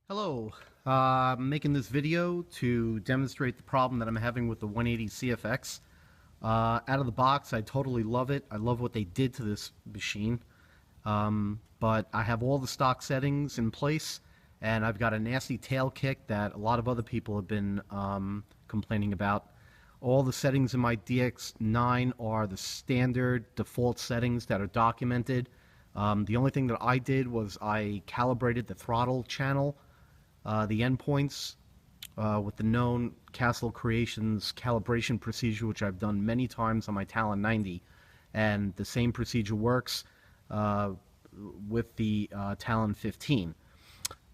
Hello, I'm making this video to demonstrate the problem that I'm having with the 180 CFX. Out of the box, I totally love it. I love what they did to this machine. But I have all the stock settings in place, and I've got a nasty tail kick that a lot of other people have been complaining about. All the settings in my DX9 are the standard default settings that are documented. The only thing that I did was I calibrated the throttle channel, the endpoints, with the known Castle Creations calibration procedure, which I've done many times on my Talon 90, and the same procedure works with the Talon 15.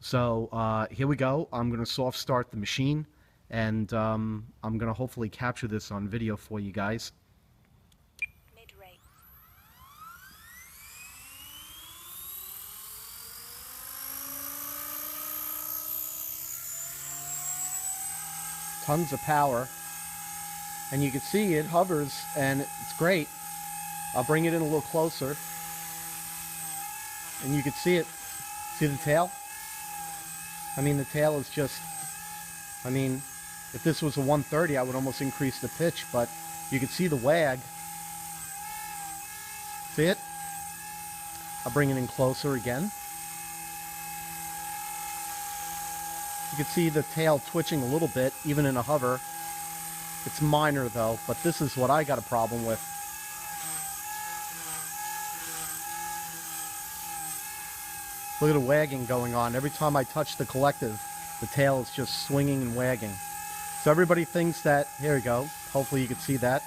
So here we go. I'm going to soft start the machine, and I'm going to hopefully capture this on video for you guys. Tons of power, and you can see it hovers, and it's great. I'll bring it in a little closer, and you can see it. See the tail? I mean, the tail is just, I mean, if this was a 130, I would almost increase the pitch, but you can see the wag. See it? I'll bring it in closer again. You can see the tail twitching a little bit, even in a hover. It's minor though, but this is what I got a problem with. Look at the wagging going on. Every time I touch the collective, the tail is just swinging and wagging. So everybody thinks that, here we go, hopefully you can see that.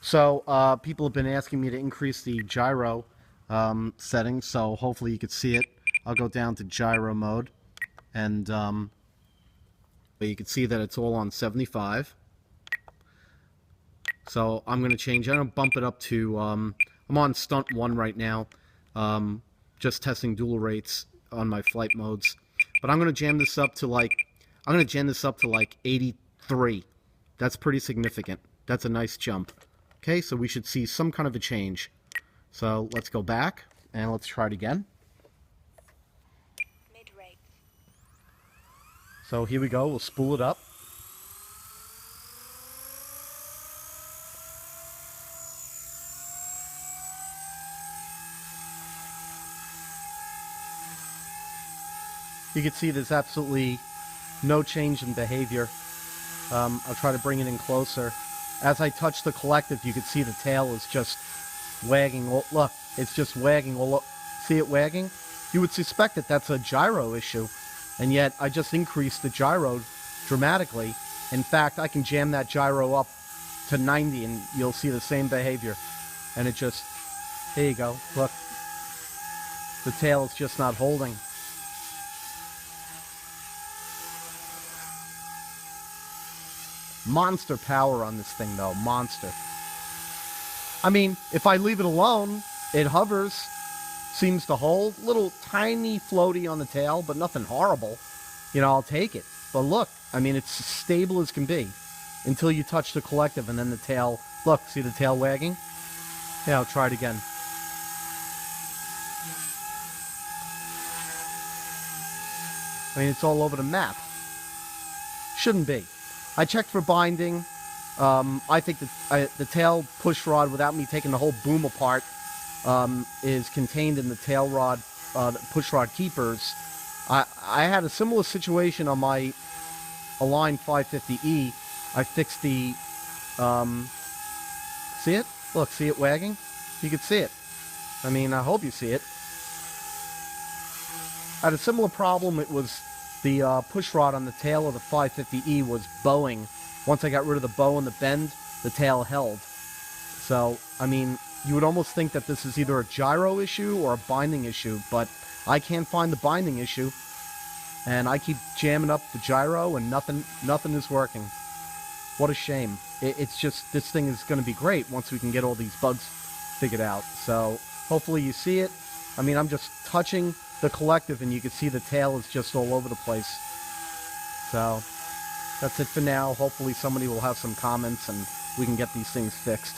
So people have been asking me to increase the gyro settings, so hopefully you can see it. I'll go down to gyro mode, and you can see that it's all on 75. So I'm going to change it. I'm going to bump it up to, I'm on stunt 1 right now, just testing dual rates on my flight modes. But I'm going to jam this up to like, 83. That's pretty significant. That's a nice jump. Okay, so we should see some kind of a change. So let's go back and let's try it again. Mid-rate. So here we go, we'll spool it up. You can see there's absolutely no change in behavior. I'll try to bring it in closer. As I touch the collective, you can see the tail is just wagging. Look, it's just wagging. See it wagging? You would suspect that that's a gyro issue, and yet I just increased the gyro dramatically. In fact, I can jam that gyro up to 90 and you'll see the same behavior. And it just, there you go, look. The tail is just not holding. Monster power on this thing though, monster. I mean, if I leave it alone, it hovers, seems to hold, little tiny floaty on the tail, but nothing horrible. You know, I'll take it. But look, I mean, it's as stable as can be until you touch the collective, and then the tail, look, see the tail wagging? Yeah, I'll try it again. I mean, it's all over the map. Shouldn't be. I checked for binding. I think that the tail push rod, without me taking the whole boom apart, is contained in the tail rod, push rod keepers. I had a similar situation on my Align 550E. I fixed the, see it? Look, see it wagging? You can see it. I mean, I hope you see it. I had a similar problem. It was the push rod on the tail of the 550E was bowing. Once I got rid of the bow and the bend, the tail held. So, I mean, you would almost think that this is either a gyro issue or a binding issue, but I can't find the binding issue. And I keep jamming up the gyro and nothing is working. What a shame. It's just, this thing is going to be great once we can get all these bugs figured out. So, hopefully you see it. I mean, I'm just touching the collective and you can see the tail is just all over the place. So that's it for now. Hopefully somebody will have some comments and we can get these things fixed.